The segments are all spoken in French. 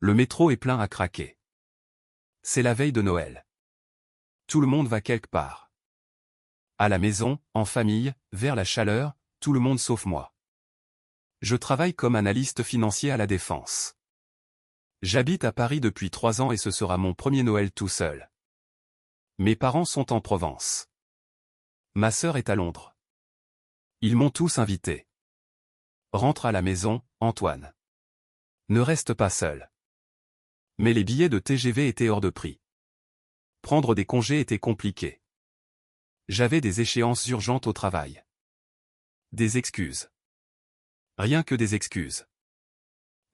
Le métro est plein à craquer. C'est la veille de Noël. Tout le monde va quelque part. À la maison, en famille, vers la chaleur, tout le monde sauf moi. Je travaille comme analyste financier à la Défense. J'habite à Paris depuis 3 ans et ce sera mon premier Noël tout seul. Mes parents sont en Provence. Ma sœur est à Londres. Ils m'ont tous invité. Rentre à la maison, Antoine. Ne reste pas seul. Mais les billets de TGV étaient hors de prix. Prendre des congés était compliqué. J'avais des échéances urgentes au travail. Des excuses. Rien que des excuses.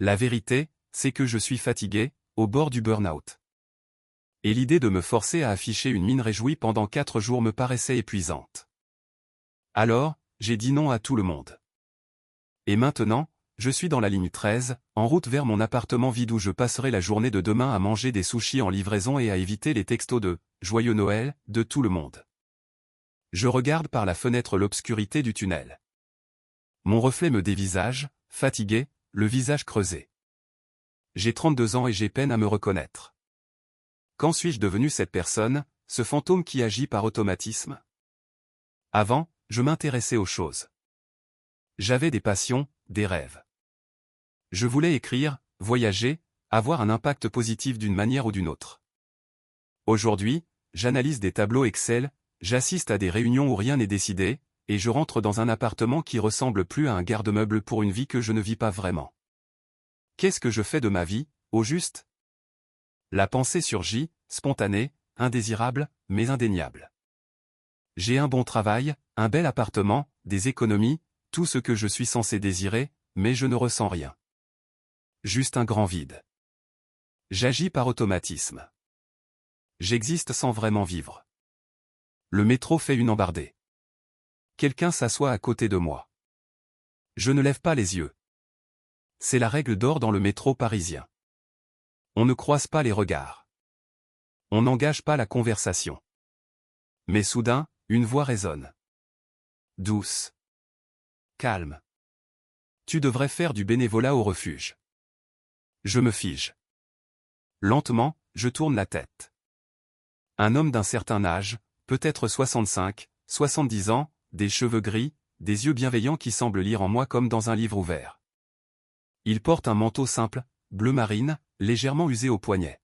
La vérité, c'est que je suis fatigué, au bord du burn-out. Et l'idée de me forcer à afficher une mine réjouie pendant 4 jours me paraissait épuisante. Alors, j'ai dit non à tout le monde. Et maintenant, je suis dans la ligne 13, en route vers mon appartement vide où je passerai la journée de demain à manger des sushis en livraison et à éviter les textos de « Joyeux Noël » de tout le monde. Je regarde par la fenêtre l'obscurité du tunnel. Mon reflet me dévisage, fatigué, le visage creusé. J'ai 32 ans et j'ai peine à me reconnaître. Quand suis-je devenu cette personne, ce fantôme qui agit par automatisme? Avant, je m'intéressais aux choses. J'avais des passions, des rêves. Je voulais écrire, voyager, avoir un impact positif d'une manière ou d'une autre. Aujourd'hui, j'analyse des tableaux Excel, j'assiste à des réunions où rien n'est décidé, et je rentre dans un appartement qui ressemble plus à un garde-meuble pour une vie que je ne vis pas vraiment. Qu'est-ce que je fais de ma vie, au juste? La pensée surgit, spontanée, indésirable, mais indéniable. J'ai un bon travail, un bel appartement, des économies, tout ce que je suis censé désirer, mais je ne ressens rien. Juste un grand vide. J'agis par automatisme. J'existe sans vraiment vivre. Le métro fait une embardée. Quelqu'un s'assoit à côté de moi. Je ne lève pas les yeux. C'est la règle d'or dans le métro parisien. On ne croise pas les regards. On n'engage pas la conversation. Mais soudain, une voix résonne. Douce. Calme. Tu devrais faire du bénévolat au refuge. Je me fige. Lentement, je tourne la tête. Un homme d'un certain âge, peut-être 65, 70 ans, des cheveux gris, des yeux bienveillants qui semblent lire en moi comme dans un livre ouvert. Il porte un manteau simple, bleu marine, légèrement usé au poignet.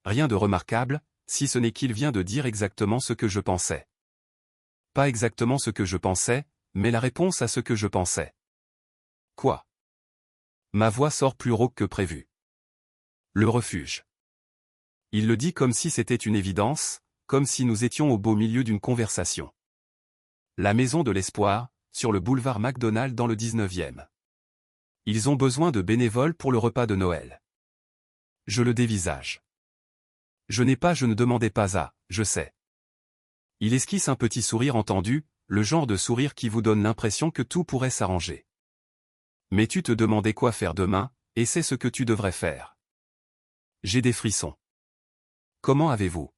Rien de remarquable, si ce n'est qu'il vient de dire exactement ce que je pensais. Pas exactement ce que je pensais, mais la réponse à ce que je pensais. Quoi? Ma voix sort plus rauque que prévu. Le refuge. Il le dit comme si c'était une évidence, comme si nous étions au beau milieu d'une conversation. La maison de l'espoir, sur le boulevard McDonald dans le 19e. Ils ont besoin de bénévoles pour le repas de Noël. Je le dévisage. Je ne demandais pas à, je sais. Il esquisse un petit sourire entendu, le genre de sourire qui vous donne l'impression que tout pourrait s'arranger. Mais tu te demandais quoi faire demain, et c'est ce que tu devrais faire. J'ai des frissons. Comment avez-vous?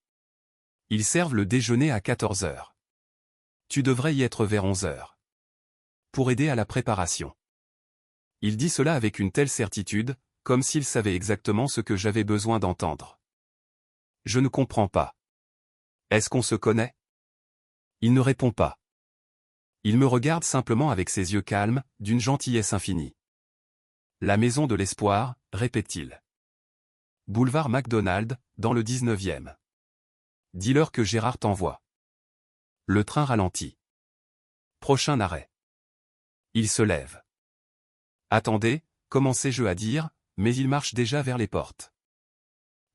Ils servent le déjeuner à 14 heures. Tu devrais y être vers 11 heures. Pour aider à la préparation. Il dit cela avec une telle certitude, comme s'il savait exactement ce que j'avais besoin d'entendre. Je ne comprends pas. Est-ce qu'on se connaît? Il ne répond pas. Il me regarde simplement avec ses yeux calmes, d'une gentillesse infinie. La maison de l'espoir, répète-t-il. Boulevard McDonald, dans le 19e. Dis-leur que Gérard t'envoie. Le train ralentit. Prochain arrêt. Il se lève. Attendez, commençais-je à dire, mais il marche déjà vers les portes.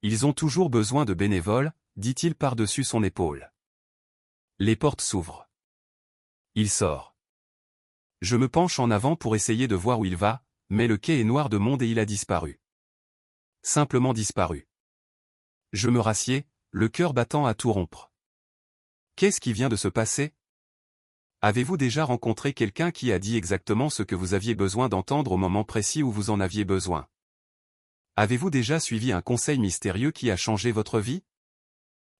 Ils ont toujours besoin de bénévoles, dit-il par-dessus son épaule. Les portes s'ouvrent. Il sort. Je me penche en avant pour essayer de voir où il va, mais le quai est noir de monde et il a disparu. Simplement disparu. Je me rassieds, le cœur battant à tout rompre. Qu'est-ce qui vient de se passer? Avez-vous déjà rencontré quelqu'un qui a dit exactement ce que vous aviez besoin d'entendre au moment précis où vous en aviez besoin? Avez-vous déjà suivi un conseil mystérieux qui a changé votre vie?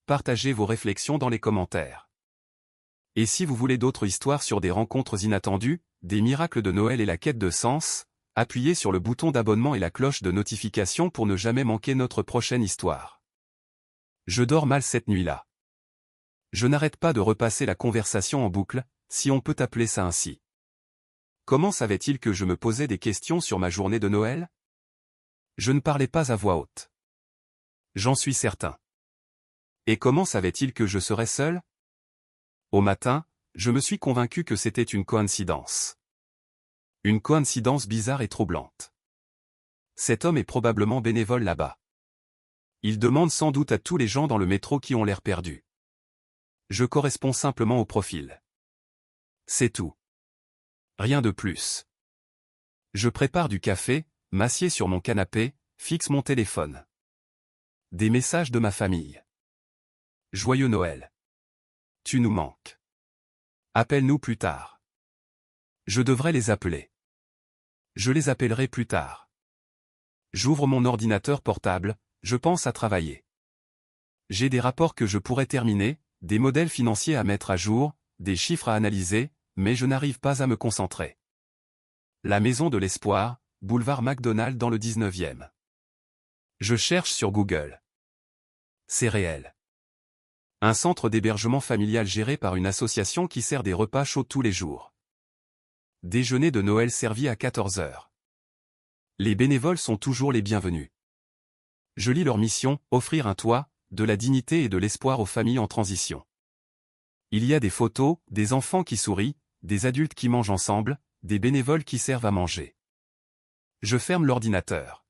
Partagez vos réflexions dans les commentaires. Et si vous voulez d'autres histoires sur des rencontres inattendues, des miracles de Noël et la quête de sens, appuyez sur le bouton d'abonnement et la cloche de notification pour ne jamais manquer notre prochaine histoire. Je dors mal cette nuit-là. Je n'arrête pas de repasser la conversation en boucle, si on peut appeler ça ainsi. Comment savait-il que je me posais des questions sur ma journée de Noël? Je ne parlais pas à voix haute. J'en suis certain. Et comment savait-il que je serais seul? Au matin, je me suis convaincu que c'était une coïncidence. Une coïncidence bizarre et troublante. Cet homme est probablement bénévole là-bas. Il demande sans doute à tous les gens dans le métro qui ont l'air perdus. Je corresponds simplement au profil. C'est tout. Rien de plus. Je prépare du café, m'assieds sur mon canapé, fixe mon téléphone. Des messages de ma famille. Joyeux Noël. Tu nous manques. Appelle-nous plus tard. Je devrais les appeler. Je les appellerai plus tard. J'ouvre mon ordinateur portable, je pense à travailler. J'ai des rapports que je pourrais terminer, des modèles financiers à mettre à jour, des chiffres à analyser, mais je n'arrive pas à me concentrer. La Maison de l'Espoir, boulevard McDonald dans le 19e. Je cherche sur Google. C'est réel. Un centre d'hébergement familial géré par une association qui sert des repas chauds tous les jours. Déjeuner de Noël servi à 14 heures. Les bénévoles sont toujours les bienvenus. Je lis leur mission, offrir un toit, de la dignité et de l'espoir aux familles en transition. Il y a des photos, des enfants qui sourient, des adultes qui mangent ensemble, des bénévoles qui servent à manger. Je ferme l'ordinateur.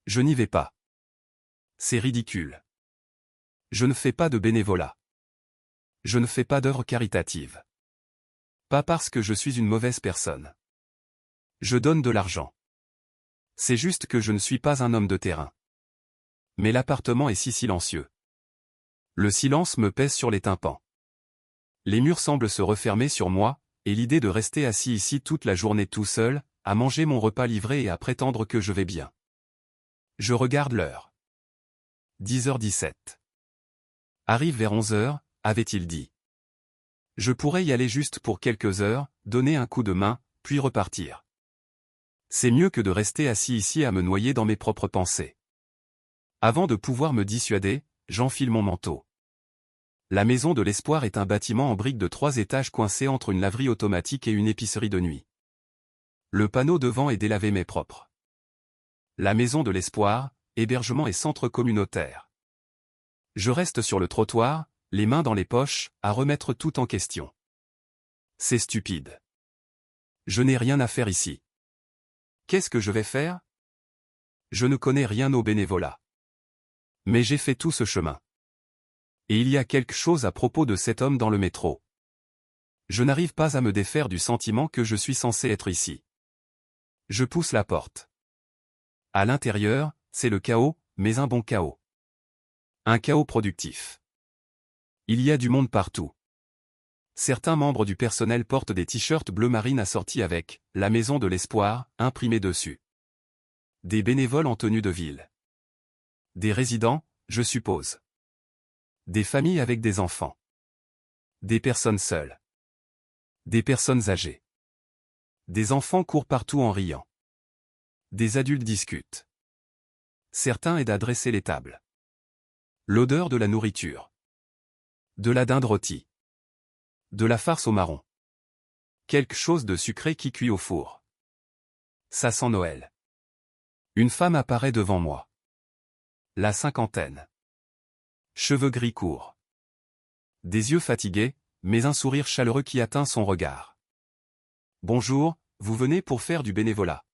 Je n'y vais pas. C'est ridicule. Je ne fais pas de bénévolat. Je ne fais pas d'œuvre caritative. Pas parce que je suis une mauvaise personne. Je donne de l'argent. C'est juste que je ne suis pas un homme de terrain. Mais l'appartement est si silencieux. Le silence me pèse sur les tympans. Les murs semblent se refermer sur moi, et l'idée de rester assis ici toute la journée tout seul, à manger mon repas livré et à prétendre que je vais bien. Je regarde l'heure. 10h17. Arrive vers 11h, avait-il dit. Je pourrais y aller juste pour quelques heures, donner un coup de main, puis repartir. C'est mieux que de rester assis ici à me noyer dans mes propres pensées. Avant de pouvoir me dissuader, j'enfile mon manteau. La Maison de l'Espoir est un bâtiment en briques de 3 étages coincé entre une laverie automatique et une épicerie de nuit. Le panneau devant est délavé mais propre. La Maison de l'Espoir, hébergement et centre communautaire. Je reste sur le trottoir, les mains dans les poches, à remettre tout en question. C'est stupide. Je n'ai rien à faire ici. Qu'est-ce que je vais faire? Je ne connais rien au bénévolat. Mais j'ai fait tout ce chemin. Et il y a quelque chose à propos de cet homme dans le métro. Je n'arrive pas à me défaire du sentiment que je suis censé être ici. Je pousse la porte. À l'intérieur, c'est le chaos, mais un bon chaos. Un chaos productif. Il y a du monde partout. Certains membres du personnel portent des t-shirts bleu marine assortis avec « La Maison de l'Espoir » imprimé dessus. Des bénévoles en tenue de ville. Des résidents, je suppose. Des familles avec des enfants. Des personnes seules. Des personnes âgées. Des enfants courent partout en riant. Des adultes discutent. Certains aident à dresser les tables. L'odeur de la nourriture. De la dinde rôtie. De la farce au marron. Quelque chose de sucré qui cuit au four. Ça sent Noël. Une femme apparaît devant moi. La cinquantaine. Cheveux gris courts. Des yeux fatigués, mais un sourire chaleureux qui atteint son regard. Bonjour, vous venez pour faire du bénévolat?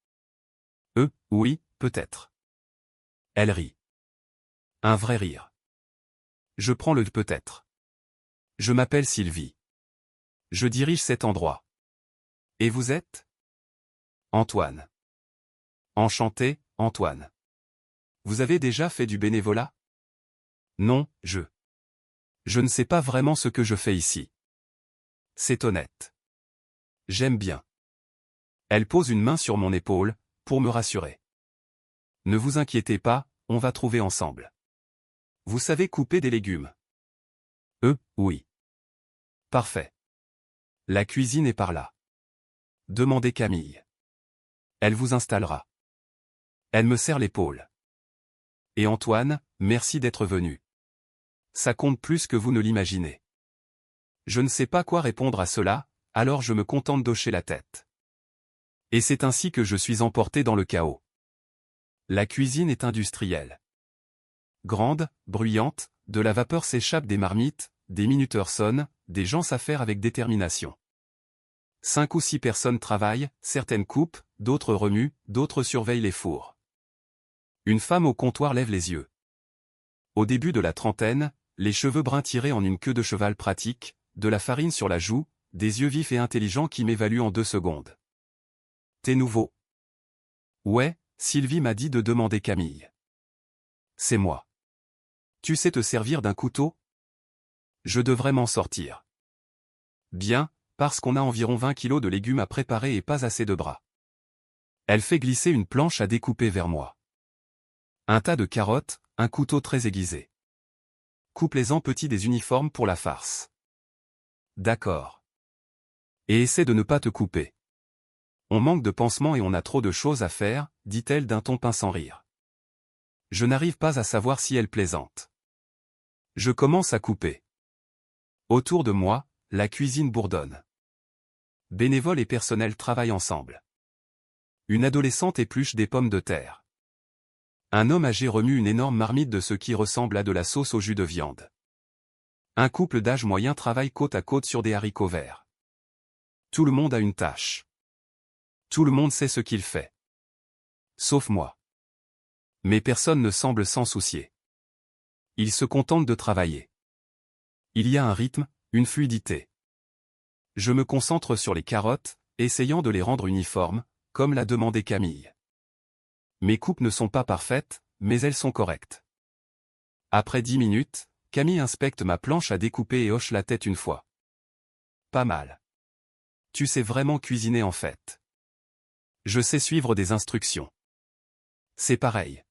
Oui, peut-être. Elle rit. Un vrai rire. Je prends le peut-être. Je m'appelle Sylvie. Je dirige cet endroit. Et vous êtes? Antoine. Enchanté, Antoine. Vous avez déjà fait du bénévolat? Non, je ne sais pas vraiment ce que je fais ici. C'est honnête. J'aime bien. Elle pose une main sur mon épaule, pour me rassurer. Ne vous inquiétez pas, on va trouver ensemble. Vous savez couper des légumes? Oui. Parfait. La cuisine est par là. Demandez Camille. Elle vous installera. Elle me serre l'épaule. Et Antoine, merci d'être venu. Ça compte plus que vous ne l'imaginez. Je ne sais pas quoi répondre à cela, alors je me contente d'hocher la tête. Et c'est ainsi que je suis emporté dans le chaos. La cuisine est industrielle. Grande, bruyante, de la vapeur s'échappe des marmites, des minuteurs sonnent, des gens s'affairent avec détermination. 5 ou 6 personnes travaillent, certaines coupent, d'autres remuent, d'autres surveillent les fours. Une femme au comptoir lève les yeux. Au début de la trentaine, les cheveux bruns tirés en une queue de cheval pratique, de la farine sur la joue, des yeux vifs et intelligents qui m'évaluent en 2 secondes. T'es nouveau? Ouais, Sylvie m'a dit de demander Camille. C'est moi. Tu sais te servir d'un couteau? Je devrais m'en sortir. Bien, parce qu'on a environ 20 kilos de légumes à préparer et pas assez de bras. Elle fait glisser une planche à découper vers moi. Un tas de carottes, un couteau très aiguisé. Coupe-les en petits des uniformes pour la farce. D'accord. Et essaie de ne pas te couper. On manque de pansements et on a trop de choses à faire, dit-elle d'un ton pince sans rire. Je n'arrive pas à savoir si elle plaisante. Je commence à couper. Autour de moi, la cuisine bourdonne. Bénévoles et personnel travaillent ensemble. Une adolescente épluche des pommes de terre. Un homme âgé remue une énorme marmite de ce qui ressemble à de la sauce au jus de viande. Un couple d'âge moyen travaille côte à côte sur des haricots verts. Tout le monde a une tâche. Tout le monde sait ce qu'il fait. Sauf moi. Mais personne ne semble s'en soucier. Ils se contentent de travailler. Il y a un rythme, une fluidité. Je me concentre sur les carottes, essayant de les rendre uniformes, comme l'a demandé Camille. Mes coupes ne sont pas parfaites, mais elles sont correctes. Après 10 minutes, Camille inspecte ma planche à découper et hoche la tête une fois. Pas mal. Tu sais vraiment cuisiner en fait. Je sais suivre des instructions. C'est pareil.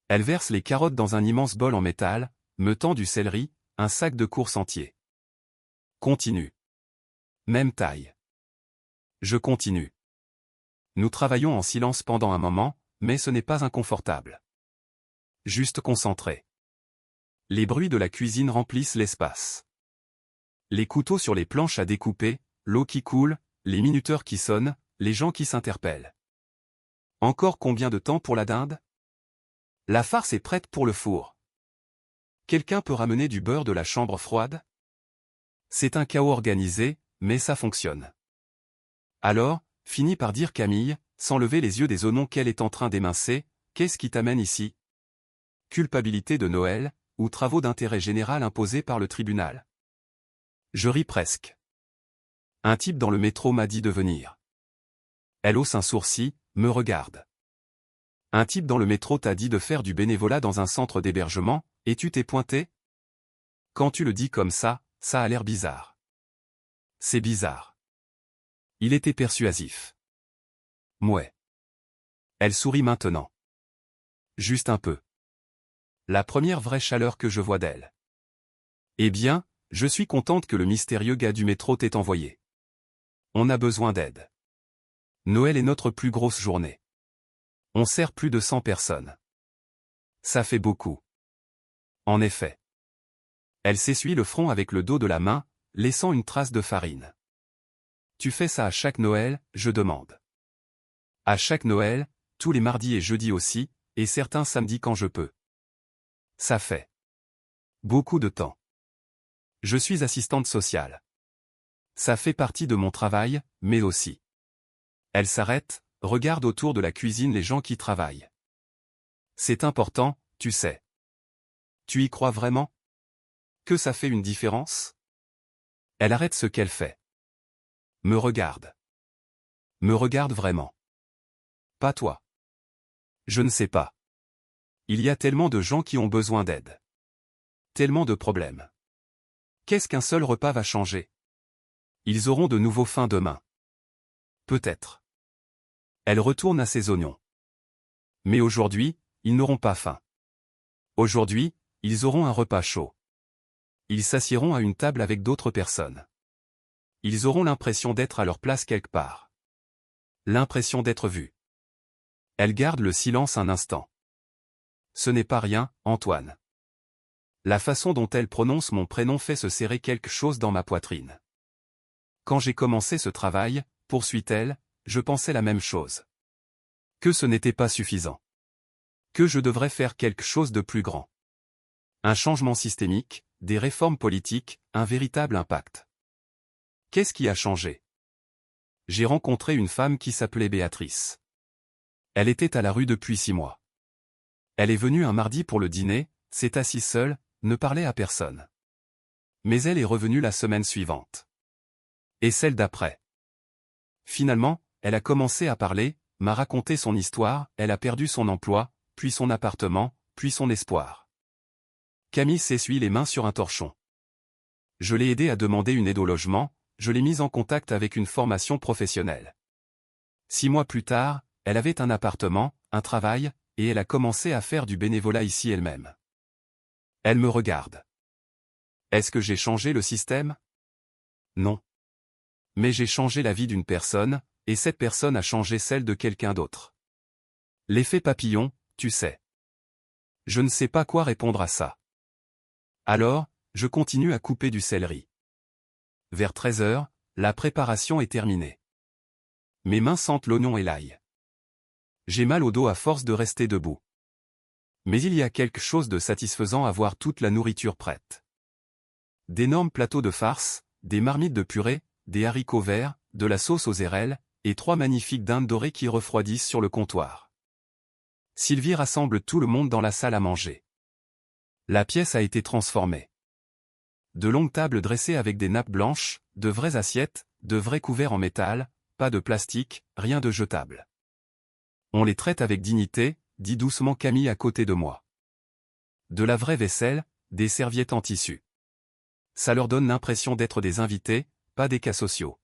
Elle verse les carottes dans un immense bol en métal, me tend du céleri, un sac de course entier. Continue. Même taille. Je continue. Nous travaillons en silence pendant un moment, mais ce n'est pas inconfortable. Juste concentré. Les bruits de la cuisine remplissent l'espace. Les couteaux sur les planches à découper, l'eau qui coule, les minuteurs qui sonnent, les gens qui s'interpellent. Encore combien de temps pour la dinde? La farce est prête pour le four. Quelqu'un peut ramener du beurre de la chambre froide? C'est un chaos organisé, mais ça fonctionne. Alors, finit par dire Camille, sans lever les yeux des oignons qu'elle est en train d'émincer, qu'est-ce qui t'amène ici? Culpabilité de Noël, ou travaux d'intérêt général imposés par le tribunal? Je ris presque. Un type dans le métro m'a dit de venir. Elle hausse un sourcil, me regarde. Un type dans le métro t'a dit de faire du bénévolat dans un centre d'hébergement, et tu t'es pointé? Quand tu le dis comme ça a l'air bizarre. C'est bizarre. Il était persuasif. Mouais. Elle sourit maintenant. Juste un peu. La première vraie chaleur que je vois d'elle. Eh bien, je suis contente que le mystérieux gars du métro t'ait envoyé. On a besoin d'aide. Noël est notre plus grosse journée. On sert plus de 100 personnes. Ça fait beaucoup. En effet. Elle s'essuie le front avec le dos de la main, laissant une trace de farine. Tu fais ça à chaque Noël, je demande. À chaque Noël, tous les mardis et jeudis aussi, et certains samedis quand je peux. Ça fait beaucoup de temps. Je suis assistante sociale. Ça fait partie de mon travail, mais aussi. Elle s'arrête, regarde autour de la cuisine les gens qui travaillent. C'est important, tu sais. Tu y crois vraiment? Que ça fait une différence? Elle arrête ce qu'elle fait. Me regarde. Me regarde vraiment. Pas toi. Je ne sais pas. Il y a tellement de gens qui ont besoin d'aide. Tellement de problèmes. Qu'est-ce qu'un seul repas va changer? Ils auront de nouveau faim demain. Peut-être. Elle retourne à ses oignons. Mais aujourd'hui, ils n'auront pas faim. Aujourd'hui, ils auront un repas chaud. Ils s'assiéront à une table avec d'autres personnes. Ils auront l'impression d'être à leur place quelque part. L'impression d'être vue. Elle garde le silence un instant. Ce n'est pas rien, Antoine. La façon dont elle prononce mon prénom fait se serrer quelque chose dans ma poitrine. Quand j'ai commencé ce travail, poursuit-elle, je pensais la même chose. Que ce n'était pas suffisant. Que je devrais faire quelque chose de plus grand. Un changement systémique, des réformes politiques, un véritable impact. Qu'est-ce qui a changé? J'ai rencontré une femme qui s'appelait Béatrice. Elle était à la rue depuis 6 mois. Elle est venue un mardi pour le dîner, s'est assise seule, ne parlait à personne. Mais elle est revenue la semaine suivante. Et celle d'après. Finalement, elle a commencé à parler, m'a raconté son histoire, elle a perdu son emploi, puis son appartement, puis son espoir. Camille s'essuie les mains sur un torchon. Je l'ai aidée à demander une aide au logement, je l'ai mise en contact avec une formation professionnelle. 6 mois plus tard, elle avait un appartement, un travail, et elle a commencé à faire du bénévolat ici elle-même. Elle me regarde. Est-ce que j'ai changé le système? Non. Mais j'ai changé la vie d'une personne, et cette personne a changé celle de quelqu'un d'autre. L'effet papillon, tu sais. Je ne sais pas quoi répondre à ça. Alors, je continue à couper du céleri. Vers 13 h, la préparation est terminée. Mes mains sentent l'oignon et l'ail. J'ai mal au dos à force de rester debout. Mais il y a quelque chose de satisfaisant à voir toute la nourriture prête. D'énormes plateaux de farce, des marmites de purée, des haricots verts, de la sauce aux érelles, et 3 magnifiques dindes dorées qui refroidissent sur le comptoir. Sylvie rassemble tout le monde dans la salle à manger. La pièce a été transformée. De longues tables dressées avec des nappes blanches, de vraies assiettes, de vrais couverts en métal, pas de plastique, rien de jetable. On les traite avec dignité, dit doucement Camille à côté de moi. De la vraie vaisselle, des serviettes en tissu. Ça leur donne l'impression d'être des invités, pas des cas sociaux.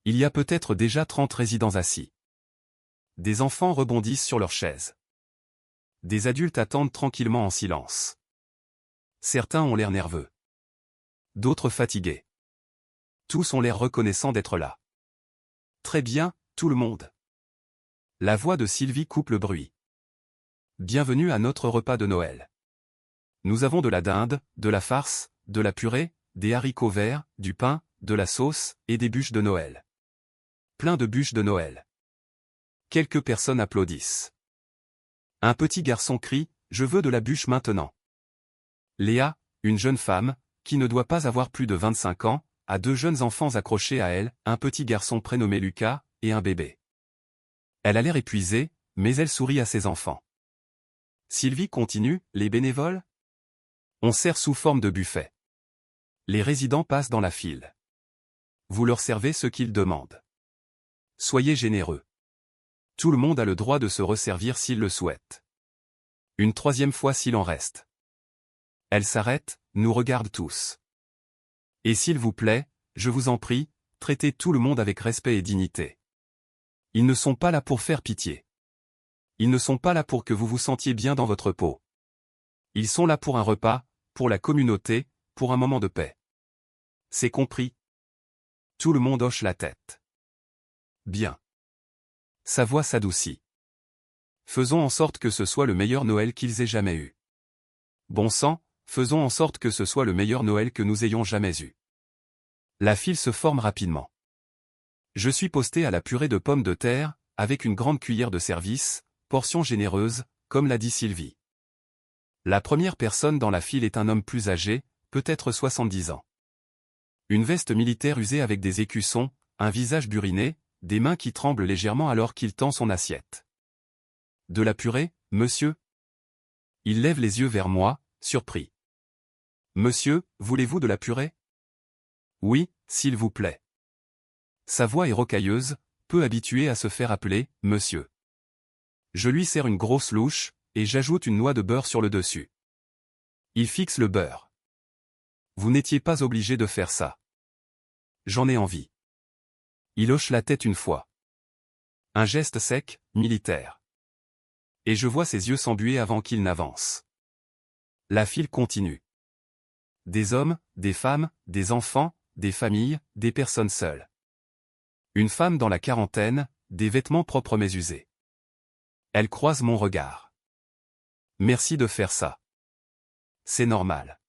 Il y a peut-être déjà 30 résidents assis. Des enfants rebondissent sur leurs chaises. Des adultes attendent tranquillement en silence. Certains ont l'air nerveux. D'autres fatigués. Tous ont l'air reconnaissants d'être là. Très bien, tout le monde. La voix de Sylvie coupe le bruit. Bienvenue à notre repas de Noël. Nous avons de la dinde, de la farce, de la purée, des haricots verts, du pain, de la sauce, et des bûches de Noël. Plein de bûches de Noël. Quelques personnes applaudissent. Un petit garçon crie « Je veux de la bûche maintenant ». Léa, une jeune femme, qui ne doit pas avoir plus de 25 ans, a 2 jeunes enfants accrochés à elle, un petit garçon prénommé Lucas, et un bébé. Elle a l'air épuisée, mais elle sourit à ses enfants. Sylvie continue, les bénévoles? On sert sous forme de buffet. Les résidents passent dans la file. Vous leur servez ce qu'ils demandent. Soyez généreux. Tout le monde a le droit de se resservir s'il le souhaite. Une 3e fois s'il en reste. Elle s'arrête, nous regarde tous. Et s'il vous plaît, je vous en prie, traitez tout le monde avec respect et dignité. Ils ne sont pas là pour faire pitié. Ils ne sont pas là pour que vous vous sentiez bien dans votre peau. Ils sont là pour un repas, pour la communauté, pour un moment de paix. C'est compris? Tout le monde hoche la tête. Bien. Sa voix s'adoucit. Faisons en sorte que ce soit le meilleur Noël qu'ils aient jamais eu. Bon sang, faisons en sorte que ce soit le meilleur Noël que nous ayons jamais eu. La file se forme rapidement. Je suis posté à la purée de pommes de terre, avec une grande cuillère de service, portion généreuse, comme l'a dit Sylvie. La première personne dans la file est un homme plus âgé, peut-être 70 ans. Une veste militaire usée avec des écussons, un visage buriné, des mains qui tremblent légèrement alors qu'il tend son assiette. De la purée, monsieur? Il lève les yeux vers moi, surpris. Monsieur, voulez-vous de la purée? Oui, s'il vous plaît. Sa voix est rocailleuse, peu habituée à se faire appeler « monsieur ». Je lui sers une grosse louche, et j'ajoute une noix de beurre sur le dessus. Il fixe le beurre. Vous n'étiez pas obligé de faire ça. J'en ai envie. Il hoche la tête une fois. Un geste sec, militaire. Et je vois ses yeux s'embuer avant qu'il n'avance. La file continue. Des hommes, des femmes, des enfants, des familles, des personnes seules. Une femme dans la quarantaine, des vêtements propres mais usés. Elle croise mon regard. Merci de faire ça. C'est normal.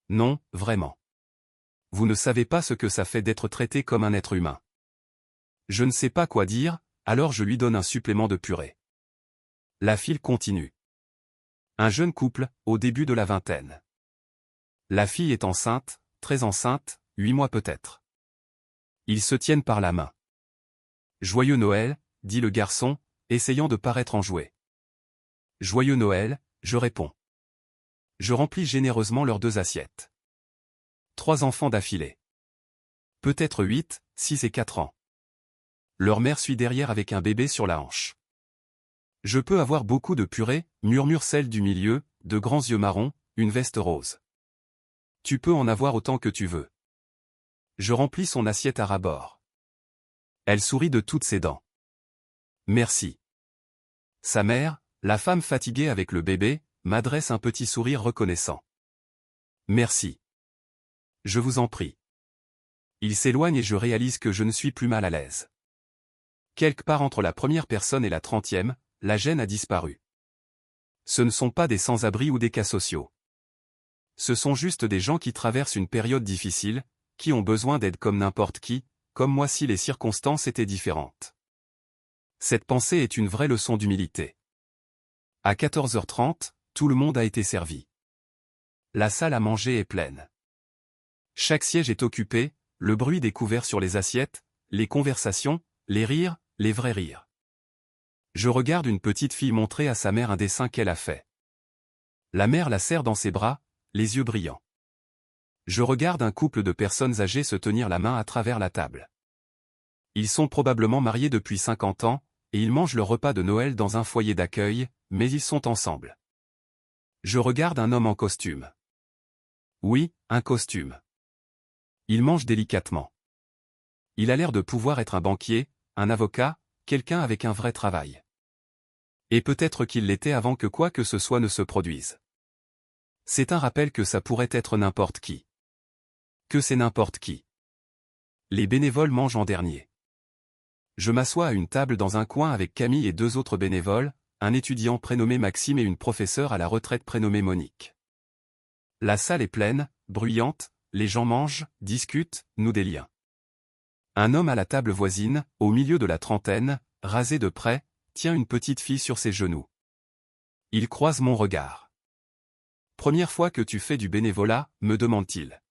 Non, vraiment. Vous ne savez pas ce que ça fait d'être traité comme un être humain. Je ne sais pas quoi dire, alors je lui donne un supplément de purée. La file continue. Un jeune couple, au début de la vingtaine. La fille est enceinte, très enceinte, 8 mois peut-être. Ils se tiennent par la main. Joyeux Noël, dit le garçon, essayant de paraître enjoué. Joyeux Noël, je réponds. Je remplis généreusement leurs 2 assiettes. 3 enfants d'affilée. Peut-être 8, 6 et 4 ans. Leur mère suit derrière avec un bébé sur la hanche. Je peux avoir beaucoup de purée, murmure celle du milieu, de grands yeux marrons, une veste rose. Tu peux en avoir autant que tu veux. Je remplis son assiette à ras-bord. Elle sourit de toutes ses dents. Merci. Sa mère, la femme fatiguée avec le bébé, m'adresse un petit sourire reconnaissant. Merci. Je vous en prie. Il s'éloigne et je réalise que je ne suis plus mal à l'aise. Quelque part entre la première personne et la 30e, la gêne a disparu. Ce ne sont pas des sans-abri ou des cas sociaux. Ce sont juste des gens qui traversent une période difficile, qui ont besoin d'aide comme n'importe qui, comme moi si les circonstances étaient différentes. Cette pensée est une vraie leçon d'humilité. À 14h30, tout le monde a été servi. La salle à manger est pleine. Chaque siège est occupé, le bruit des couverts sur les assiettes, les conversations, les rires, les vrais rires. Je regarde une petite fille montrer à sa mère un dessin qu'elle a fait. La mère la serre dans ses bras, les yeux brillants. Je regarde un couple de personnes âgées se tenir la main à travers la table. Ils sont probablement mariés depuis 50 ans, et ils mangent leur repas de Noël dans un foyer d'accueil, mais ils sont ensemble. Je regarde un homme en costume. Oui, un costume. Il mange délicatement. Il a l'air de pouvoir être un banquier, un avocat, quelqu'un avec un vrai travail. Et peut-être qu'il l'était avant que quoi que ce soit ne se produise. C'est un rappel que ça pourrait être n'importe qui. Que c'est n'importe qui. Les bénévoles mangent en dernier. Je m'assois à une table dans un coin avec Camille et 2 autres bénévoles, un étudiant prénommé Maxime et une professeure à la retraite prénommée Monique. La salle est pleine, bruyante, les gens mangent, discutent, nouent des liens. Un homme à la table voisine, au milieu de la trentaine, rasé de près, tient une petite fille sur ses genoux. Il croise mon regard. « Première fois que tu fais du bénévolat, me demande-t-il.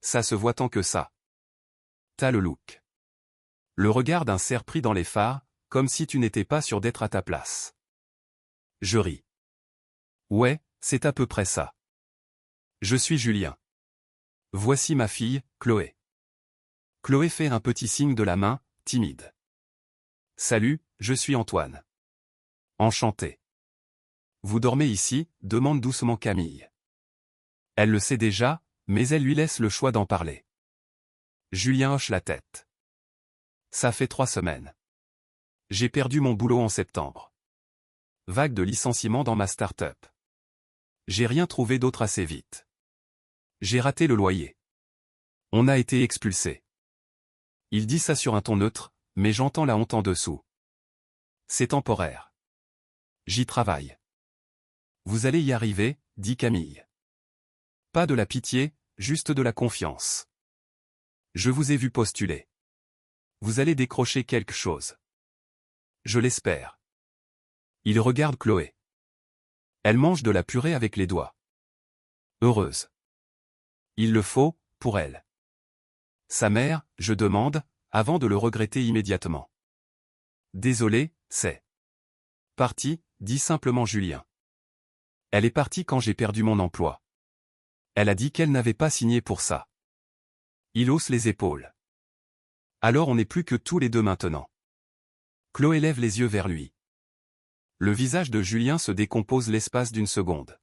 Ça se voit tant que ça. T'as le look. Le regard d'un cerf pris dans les phares, comme si tu n'étais pas sûr d'être à ta place. Je ris. Ouais, c'est à peu près ça. Je suis Julien. Voici ma fille, Chloé. Chloé fait un petit signe de la main, timide. Salut, je suis Antoine. Enchanté. Vous dormez ici, demande doucement Camille. Elle le sait déjà, mais elle lui laisse le choix d'en parler. Julien hoche la tête. Ça fait 3 semaines. J'ai perdu mon boulot en septembre. Vague de licenciements dans ma start-up. J'ai rien trouvé d'autre assez vite. J'ai raté le loyer. On a été expulsés. Il dit ça sur un ton neutre, mais j'entends la honte en dessous. C'est temporaire. J'y travaille. Vous allez y arriver, dit Camille. Pas de la pitié, juste de la confiance. Je vous ai vu postuler. Vous allez décrocher quelque chose. Je l'espère. Il regarde Chloé. Elle mange de la purée avec les doigts. Heureuse. Il le faut, pour elle. Sa mère, je demande, avant de le regretter immédiatement. Désolé, c'est parti, dit simplement Julien. Elle est partie quand j'ai perdu mon emploi. Elle a dit qu'elle n'avait pas signé pour ça. Il hausse les épaules. Alors on n'est plus que tous les deux maintenant. Chloé lève les yeux vers lui. Le visage de Julien se décompose l'espace d'une seconde.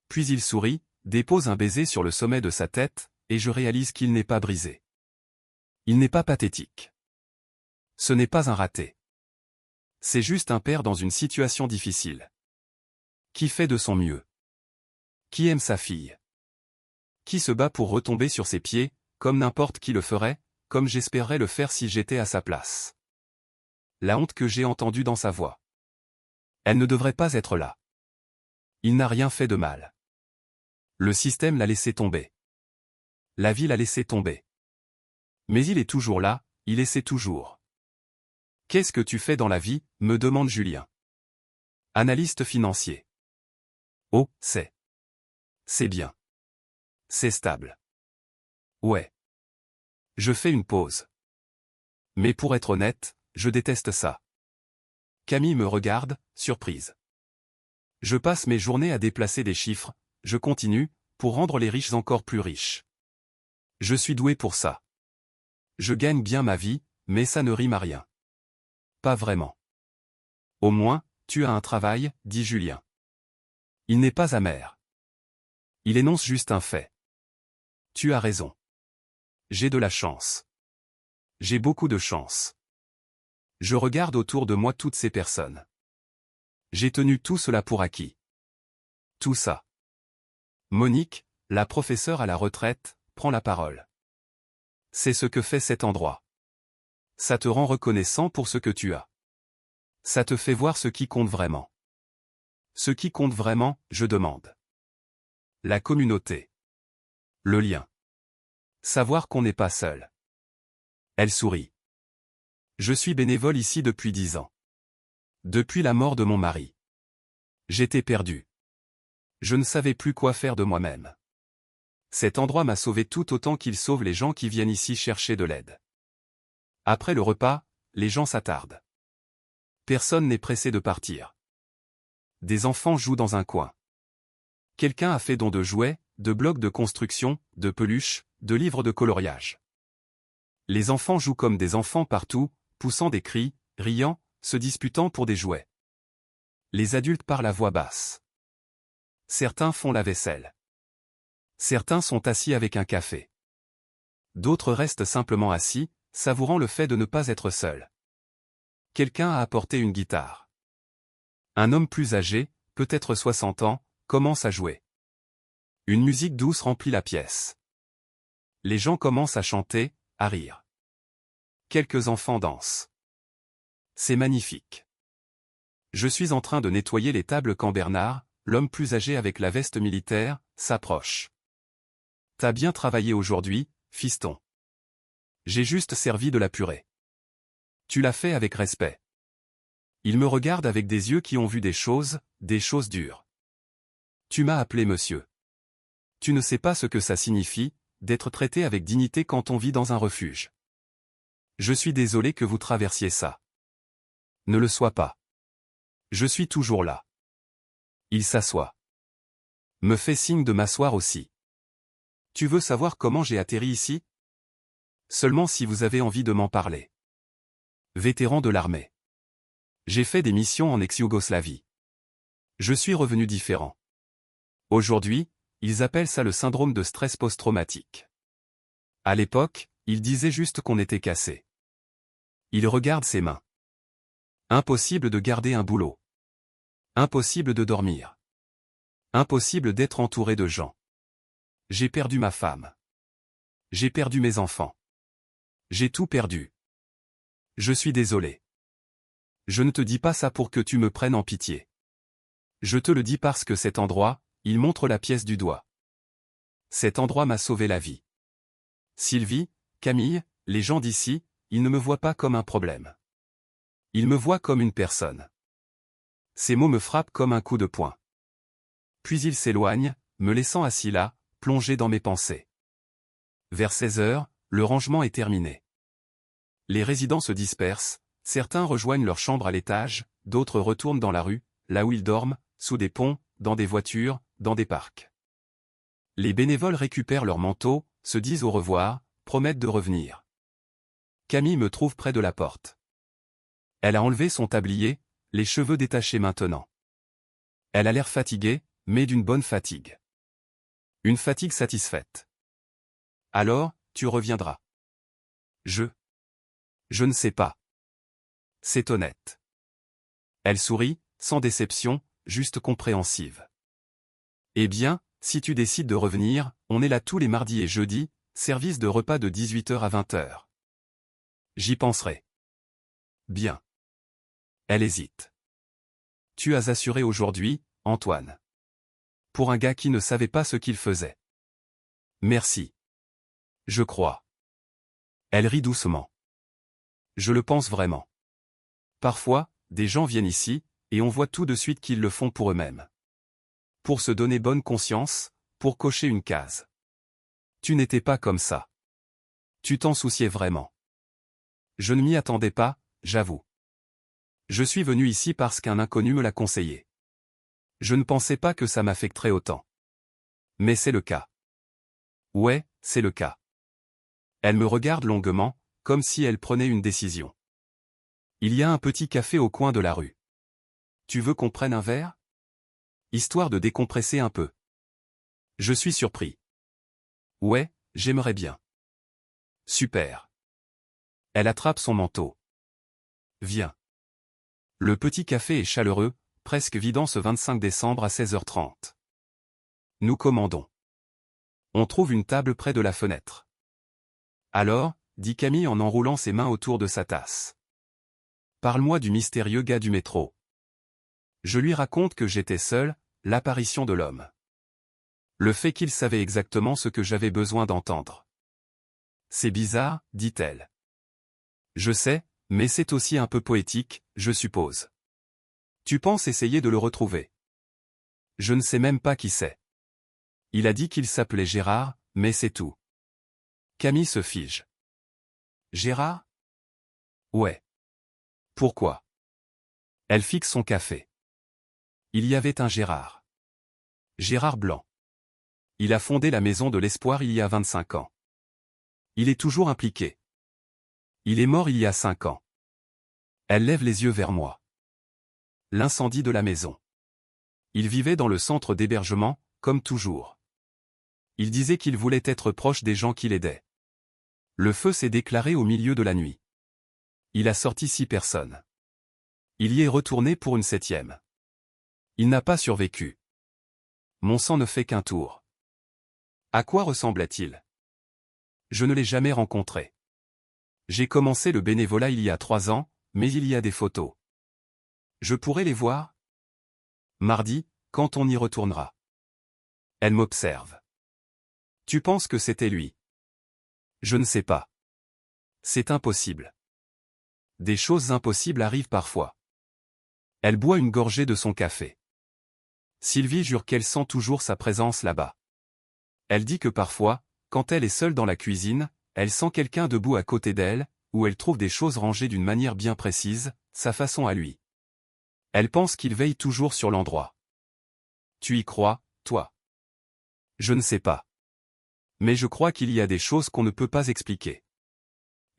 Puis il sourit, dépose un baiser sur le sommet de sa tête, et je réalise qu'il n'est pas brisé. Il n'est pas pathétique. Ce n'est pas un raté. C'est juste un père dans une situation difficile. Qui fait de son mieux. Qui aime sa fille. Qui se bat pour retomber sur ses pieds, comme n'importe qui le ferait, comme j'espérerais le faire si j'étais à sa place. la honte que j'ai entendue dans sa voix. Elle ne devrait pas être là. Il n'a rien fait de mal. Le système l'a laissé tomber. La vie l'a laissé tomber. Mais il est toujours là, il essaie toujours. Qu'est-ce que tu fais dans la vie, me demande Julien. Analyste financier. Oh, c'est bien. C'est stable. Ouais. Je fais une pause. Mais pour être honnête, je déteste ça. Camille me regarde, surprise. Je passe mes journées à déplacer des chiffres, je continue, pour rendre les riches encore plus riches. Je suis doué pour ça. Je gagne bien ma vie, mais ça ne rime à rien. Pas vraiment. Au moins, tu as un travail, dit Julien. Il n'est pas amer. Il énonce juste un fait. Tu as raison. J'ai de la chance. J'ai beaucoup de chance. Je regarde autour de moi toutes ces personnes. J'ai tenu tout cela pour acquis. Tout ça. Monique, la professeure à la retraite, prend la parole. C'est ce que fait cet endroit. Ça te rend reconnaissant pour ce que tu as. Ça te fait voir ce qui compte vraiment. Ce qui compte vraiment, je demande. La communauté. Le lien. Savoir qu'on n'est pas seul. Elle sourit. Je suis bénévole ici depuis 10 ans. Depuis la mort de mon mari. J'étais perdu. Je ne savais plus quoi faire de moi-même. Cet endroit m'a sauvé tout autant qu'il sauve les gens qui viennent ici chercher de l'aide. Après le repas, les gens s'attardent. Personne n'est pressé de partir. Des enfants jouent dans un coin. Quelqu'un a fait don de jouets, de blocs de construction, de peluches, de livres de coloriage. Les enfants jouent comme des enfants partout, poussant des cris, riant, se disputant pour des jouets. Les adultes parlent à voix basse. Certains font la vaisselle. Certains sont assis avec un café. D'autres restent simplement assis, savourant le fait de ne pas être seuls. Quelqu'un a apporté une guitare. Un homme plus âgé, peut-être 60 ans, commence à jouer. Une musique douce remplit la pièce. Les gens commencent à chanter, à rire. Quelques enfants dansent. C'est magnifique. Je suis en train de nettoyer les tables quand Bernard, l'homme plus âgé avec la veste militaire, s'approche. T'as bien travaillé aujourd'hui, fiston. J'ai juste servi de la purée. Tu l'as fait avec respect. Il me regarde avec des yeux qui ont vu des choses dures. Tu m'as appelé monsieur. Tu ne sais pas ce que ça signifie, d'être traité avec dignité quand on vit dans un refuge. Je suis désolé que vous traversiez ça. Ne le sois pas. Je suis toujours là. Il s'assoit. Me fait signe de m'asseoir aussi. Tu veux savoir comment j'ai atterri ici? Seulement si vous avez envie de m'en parler. Vétéran de l'armée. J'ai fait des missions en ex-Yougoslavie. Je suis revenu différent. Aujourd'hui, ils appellent ça le syndrome de stress post-traumatique. À l'époque, ils disaient juste qu'on était cassé. Il regarde ses mains. Impossible de garder un boulot. Impossible de dormir. Impossible d'être entouré de gens. J'ai perdu ma femme. J'ai perdu mes enfants. J'ai tout perdu. Je suis désolé. Je ne te dis pas ça pour que tu me prennes en pitié. Je te le dis parce que cet endroit, il montre la pièce du doigt. Cet endroit m'a sauvé la vie. Sylvie, Camille, les gens d'ici, ils ne me voient pas comme un problème. Ils me voient comme une personne. Ces mots me frappent comme un coup de poing. Puis il s'éloigne, me laissant assis là, plongé dans mes pensées. Vers 16 heures, le rangement est terminé. Les résidents se dispersent, certains rejoignent leur chambre à l'étage, d'autres retournent dans la rue, là où ils dorment, sous des ponts, dans des voitures, dans des parcs. Les bénévoles récupèrent leurs manteaux, se disent au revoir, promettent de revenir. Camille me trouve près de la porte. Elle a enlevé son tablier, les cheveux détachés maintenant. Elle a l'air fatiguée, mais d'une bonne fatigue. Une fatigue satisfaite. Alors, tu reviendras. Je ne sais pas. C'est honnête. Elle sourit, sans déception, juste compréhensive. Eh bien, si tu décides de revenir, on est là tous les mardis et jeudis, service de repas de 18h à 20h. J'y penserai. Bien. Elle hésite. Tu as assuré aujourd'hui, Antoine. Pour un gars qui ne savait pas ce qu'il faisait. Merci. Je crois. Elle rit doucement. Je le pense vraiment. Parfois, des gens viennent ici, et on voit tout de suite qu'ils le font pour eux-mêmes. Pour se donner bonne conscience, pour cocher une case. Tu n'étais pas comme ça. Tu t'en souciais vraiment. Je ne m'y attendais pas, j'avoue. Je suis venu ici parce qu'un inconnu me l'a conseillé. Je ne pensais pas que ça m'affecterait autant. Mais c'est le cas. Ouais, c'est le cas. Elle me regarde longuement, comme si elle prenait une décision. Il y a un petit café au coin de la rue. Tu veux qu'on prenne un verre? Histoire de décompresser un peu. Je suis surpris. Ouais, j'aimerais bien. Super. Elle attrape son manteau. Viens. Le petit café est chaleureux, presque vidant ce 25 décembre à 16h30. Nous commandons. On trouve une table près de la fenêtre. Alors, dit Camille en enroulant ses mains autour de sa tasse. Parle-moi du mystérieux gars du métro. Je lui raconte que j'étais seul, l'apparition de l'homme. Le fait qu'il savait exactement ce que j'avais besoin d'entendre. C'est bizarre, dit-elle. Je sais, mais c'est aussi un peu poétique, je suppose. Tu penses essayer de le retrouver? Je ne sais même pas qui c'est. Il a dit qu'il s'appelait Gérard, mais c'est tout. Camille se fige. Gérard? Ouais. Pourquoi? Elle fixe son café. Il y avait un Gérard. Gérard Blanc. Il a fondé la Maison de l'Espoir il y a 25 ans. Il est toujours impliqué. Il est mort il y a 5 ans. Elle lève les yeux vers moi. L'incendie de la maison. Il vivait dans le centre d'hébergement, comme toujours. Il disait qu'il voulait être proche des gens qui l'aidaient. Le feu s'est déclaré au milieu de la nuit. Il a sorti 6 personnes. Il y est retourné pour une 7e. Il n'a pas survécu. Mon sang ne fait qu'un tour. À quoi ressemblait-il? Je ne l'ai jamais rencontré. J'ai commencé le bénévolat il y a 3 ans, mais il y a des photos. Je pourrais les voir? Mardi, quand on y retournera. Elle m'observe. Tu penses que c'était lui? Je ne sais pas. C'est impossible. Des choses impossibles arrivent parfois. Elle boit une gorgée de son café. Sylvie jure qu'elle sent toujours sa présence là-bas. Elle dit que parfois, quand elle est seule dans la cuisine, elle sent quelqu'un debout à côté d'elle, ou elle trouve des choses rangées d'une manière bien précise, sa façon à lui. Elle pense qu'il veille toujours sur l'endroit. Tu y crois, toi? Je ne sais pas. Mais je crois qu'il y a des choses qu'on ne peut pas expliquer.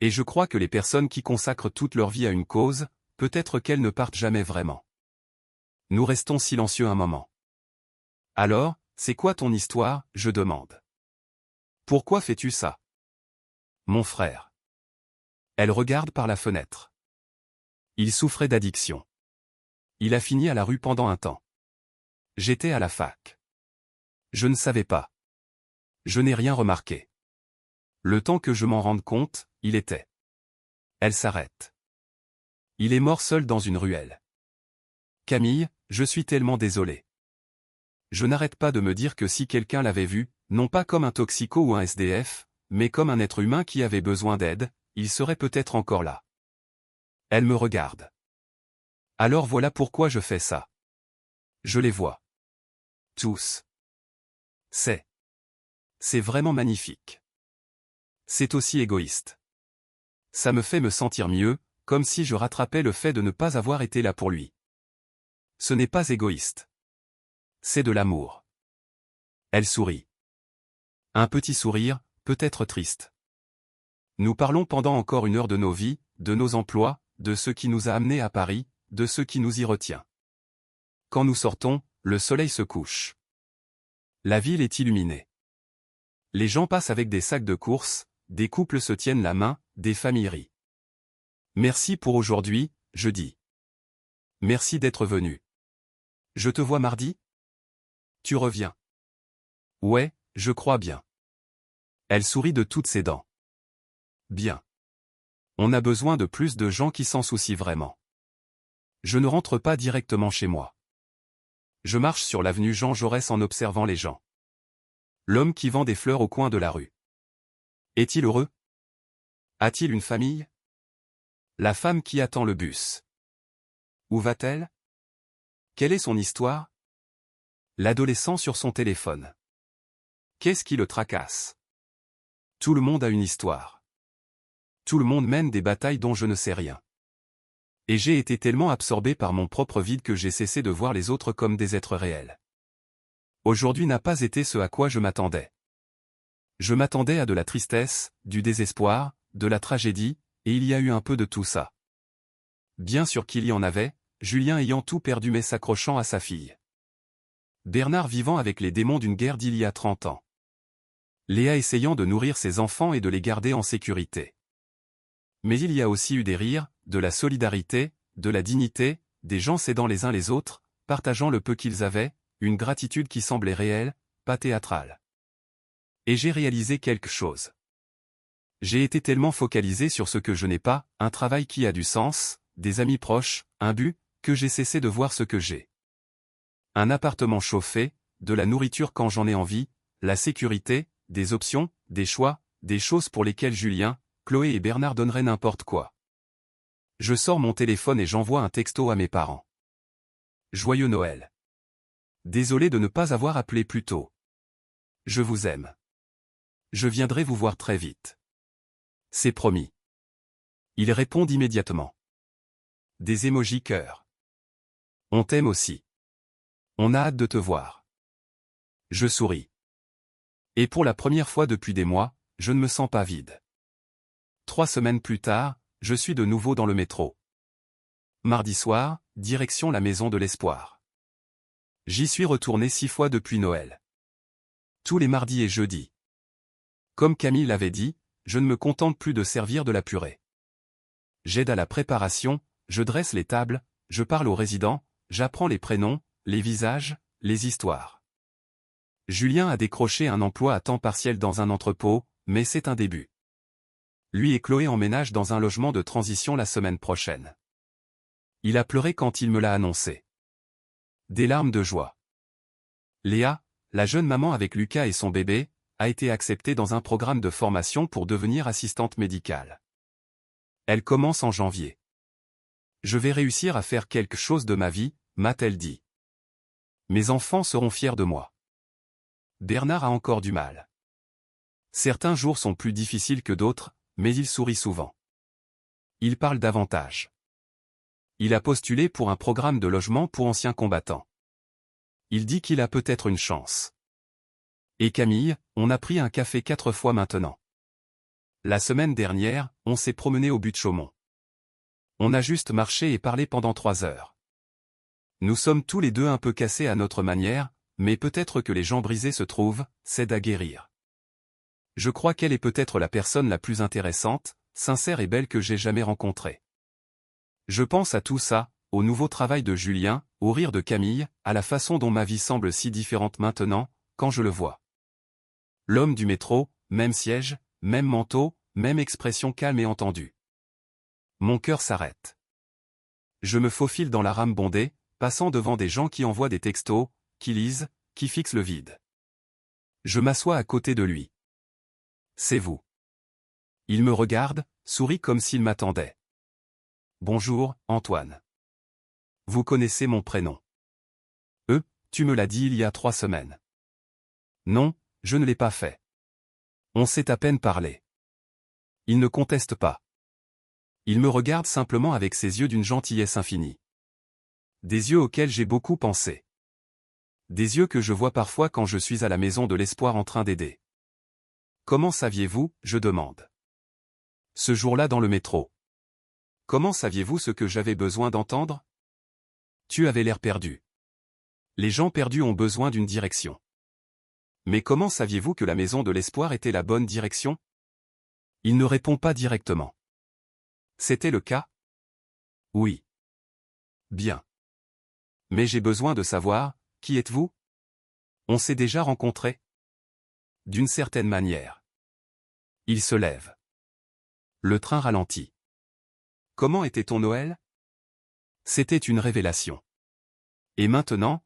Et je crois que les personnes qui consacrent toute leur vie à une cause, peut-être qu'elles ne partent jamais vraiment. Nous restons silencieux un moment. Alors, c'est quoi ton histoire, je demande. Pourquoi fais-tu ça? Mon frère. Elle regarde par la fenêtre. Il souffrait d'addiction. Il a fini à la rue pendant un temps. J'étais à la fac. Je ne savais pas. Je n'ai rien remarqué. Le temps que je m'en rende compte, il était. Elle s'arrête. Il est mort seul dans une ruelle. Camille, je suis tellement désolé. Je n'arrête pas de me dire que si quelqu'un l'avait vu, non pas comme un toxico ou un SDF, mais comme un être humain qui avait besoin d'aide, il serait peut-être encore là. Elle me regarde. Alors voilà pourquoi je fais ça. Je les vois. Tous. C'est vraiment magnifique. C'est aussi égoïste. Ça me fait me sentir mieux, comme si je rattrapais le fait de ne pas avoir été là pour lui. Ce n'est pas égoïste. C'est de l'amour. Elle sourit. Un petit sourire, peut-être triste. Nous parlons pendant encore 1 heure de nos vies, de nos emplois, de ce qui nous a amenés à Paris, de ce qui nous y retient. Quand nous sortons, le soleil se couche. La ville est illuminée. Les gens passent avec des sacs de courses, des couples se tiennent la main, des familles rient. Merci pour aujourd'hui, je dis. Merci d'être venu. Je te vois mardi? Tu reviens? Ouais, je crois bien. Elle sourit de toutes ses dents. Bien. On a besoin de plus de gens qui s'en soucient vraiment. Je ne rentre pas directement chez moi. Je marche sur l'avenue Jean Jaurès en observant les gens. L'homme qui vend des fleurs au coin de la rue. Est-il heureux? A-t-il une famille? La femme qui attend le bus. Où va-t-elle? Quelle est son histoire? L'adolescent sur son téléphone. Qu'est-ce qui le tracasse? Tout le monde a une histoire. Tout le monde mène des batailles dont je ne sais rien. Et j'ai été tellement absorbé par mon propre vide que j'ai cessé de voir les autres comme des êtres réels. Aujourd'hui n'a pas été ce à quoi je m'attendais. Je m'attendais à de la tristesse, du désespoir, de la tragédie, et il y a eu un peu de tout ça. Bien sûr qu'il y en avait, Julien ayant tout perdu mais s'accrochant à sa fille. Bernard vivant avec les démons d'une guerre d'il y a 30 ans. Léa essayant de nourrir ses enfants et de les garder en sécurité. Mais il y a aussi eu des rires, de la solidarité, de la dignité, des gens s'aidant les uns les autres, partageant le peu qu'ils avaient, une gratitude qui semblait réelle, pas théâtrale. Et j'ai réalisé quelque chose. J'ai été tellement focalisé sur ce que je n'ai pas, un travail qui a du sens, des amis proches, un but, que j'ai cessé de voir ce que j'ai. Un appartement chauffé, de la nourriture quand j'en ai envie, la sécurité, des options, des choix, des choses pour lesquelles Julien, Chloé et Bernard donneraient n'importe quoi. Je sors mon téléphone et j'envoie un texto à mes parents. Joyeux Noël. Désolé de ne pas avoir appelé plus tôt. Je vous aime. Je viendrai vous voir très vite. C'est promis. Ils répondent immédiatement. Des émojis cœur. On t'aime aussi. On a hâte de te voir. Je souris. Et pour la première fois depuis des mois, je ne me sens pas vide. 3 semaines plus tard, je suis de nouveau dans le métro. Mardi soir, direction la Maison de l'Espoir. J'y suis retourné 6 fois depuis Noël. Tous les mardis et jeudis. Comme Camille l'avait dit, je ne me contente plus de servir de la purée. J'aide à la préparation, je dresse les tables, je parle aux résidents, j'apprends les prénoms, les visages, les histoires. Julien a décroché un emploi à temps partiel dans un entrepôt, mais c'est un début. Lui et Chloé emménagent dans un logement de transition la semaine prochaine. Il a pleuré quand il me l'a annoncé. Des larmes de joie. Léa, la jeune maman avec Lucas et son bébé, a été acceptée dans un programme de formation pour devenir assistante médicale. Elle commence en janvier. Je vais réussir à faire quelque chose de ma vie, m'a-t-elle dit. Mes enfants seront fiers de moi. Bernard a encore du mal. Certains jours sont plus difficiles que d'autres, mais il sourit souvent. Il parle davantage. Il a postulé pour un programme de logement pour anciens combattants. Il dit qu'il a peut-être une chance. Et Camille, on a pris un café 4 fois maintenant. La semaine dernière, on s'est promené au but de Chaumont. On a juste marché et parlé pendant 3 heures. Nous sommes tous les deux un peu cassés à notre manière, mais peut-être que les gens brisés se trouvent, s'aident à guérir. Je crois qu'elle est peut-être la personne la plus intéressante, sincère et belle que j'ai jamais rencontrée. Je pense à tout ça, au nouveau travail de Julien, au rire de Camille, à la façon dont ma vie semble si différente maintenant, quand je le vois. L'homme du métro, même siège, même manteau, même expression calme et entendue. Mon cœur s'arrête. Je me faufile dans la rame bondée, passant devant des gens qui envoient des textos, qui lisent, qui fixent le vide. Je m'assois à côté de lui. C'est vous. Il me regarde, sourit comme s'il m'attendait. Bonjour, Antoine. Vous connaissez mon prénom. Tu me l'as dit il y a 3 semaines. Non, je ne l'ai pas fait. On s'est à peine parlé. Il ne conteste pas. Il me regarde simplement avec ses yeux d'une gentillesse infinie. Des yeux auxquels j'ai beaucoup pensé. Des yeux que je vois parfois quand je suis à la Maison de l'Espoir en train d'aider. Comment saviez-vous, je demande. Ce jour-là dans le métro. Comment saviez-vous ce que j'avais besoin d'entendre? Tu avais l'air perdu. Les gens perdus ont besoin d'une direction. Mais comment saviez-vous que la Maison de l'Espoir était la bonne direction? Il ne répond pas directement. C'était le cas? Oui. Bien. Mais j'ai besoin de savoir, qui êtes-vous? On s'est déjà rencontrés? D'une certaine manière. Il se lève. Le train ralentit. Comment était ton Noël? C'était une révélation. Et maintenant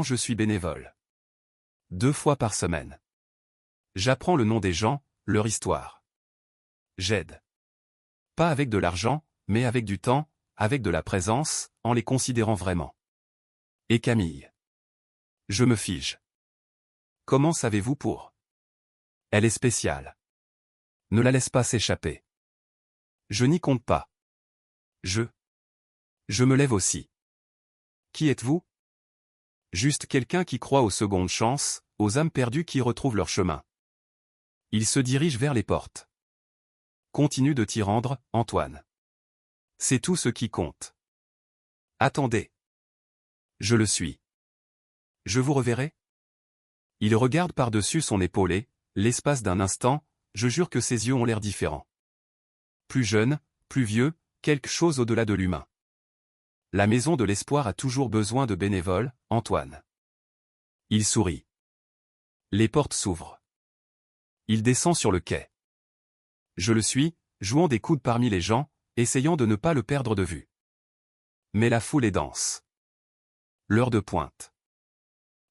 je suis bénévole. 2 fois par semaine. J'apprends le nom des gens, leur histoire. J'aide. Pas avec de l'argent, mais avec du temps, avec de la présence, en les considérant vraiment. Et Camille? Je me fige. Comment savez-vous pour? Elle est spéciale. Ne la laisse pas s'échapper. Je n'y compte pas. Je me lève aussi. Qui êtes-vous? Juste quelqu'un qui croit aux secondes chances, aux âmes perdues qui retrouvent leur chemin. Il se dirige vers les portes. Continue de t'y rendre, Antoine. C'est tout ce qui compte. Attendez. Je le suis. Je vous reverrai? Il regarde par-dessus son épaule et, l'espace d'un instant, je jure que ses yeux ont l'air différents. Plus jeune, plus vieux, quelque chose au-delà de l'humain. La maison de l'espoir a toujours besoin de bénévoles, Antoine. Il sourit. Les portes s'ouvrent. Il descend sur le quai. Je le suis, jouant des coudes parmi les gens, essayant de ne pas le perdre de vue. Mais la foule est dense. L'heure de pointe.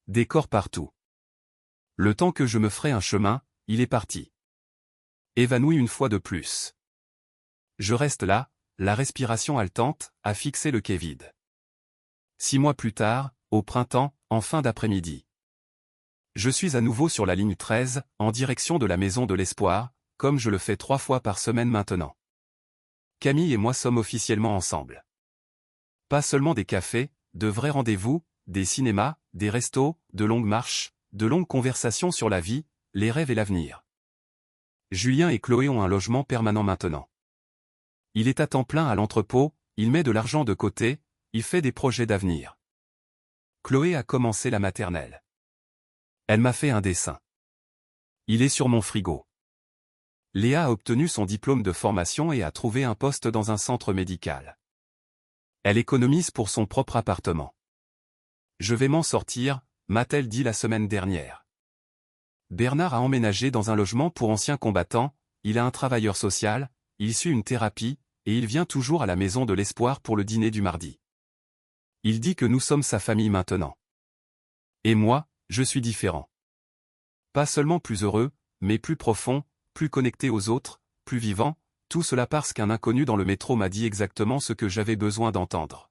Des corps partout. Le temps que je me ferai un chemin, il est parti. Évanoui une fois de plus. Je reste là, la respiration haletante, à fixer le quai vide. 6 mois plus tard, au printemps, en fin d'après-midi. Je suis à nouveau sur la ligne 13, en direction de la maison de l'espoir, comme je le fais 3 fois par semaine maintenant. Camille et moi sommes officiellement ensemble. Pas seulement des cafés, de vrais rendez-vous, des cinémas, des restos, de longues marches, de longues conversations sur la vie, les rêves et l'avenir. Julien et Chloé ont un logement permanent maintenant. Il est à temps plein à l'entrepôt, il met de l'argent de côté, il fait des projets d'avenir. Chloé a commencé la maternelle. Elle m'a fait un dessin. Il est sur mon frigo. Léa a obtenu son diplôme de formation et a trouvé un poste dans un centre médical. Elle économise pour son propre appartement. Je vais m'en sortir, m'a-t-elle dit la semaine dernière. Bernard a emménagé dans un logement pour anciens combattants, il a un travailleur social, il suit une thérapie, et il vient toujours à la maison de l'espoir pour le dîner du mardi. Il dit que nous sommes sa famille maintenant. Et moi, je suis différent. Pas seulement plus heureux, mais plus profond, plus connecté aux autres, plus vivant, tout cela parce qu'un inconnu dans le métro m'a dit exactement ce que j'avais besoin d'entendre.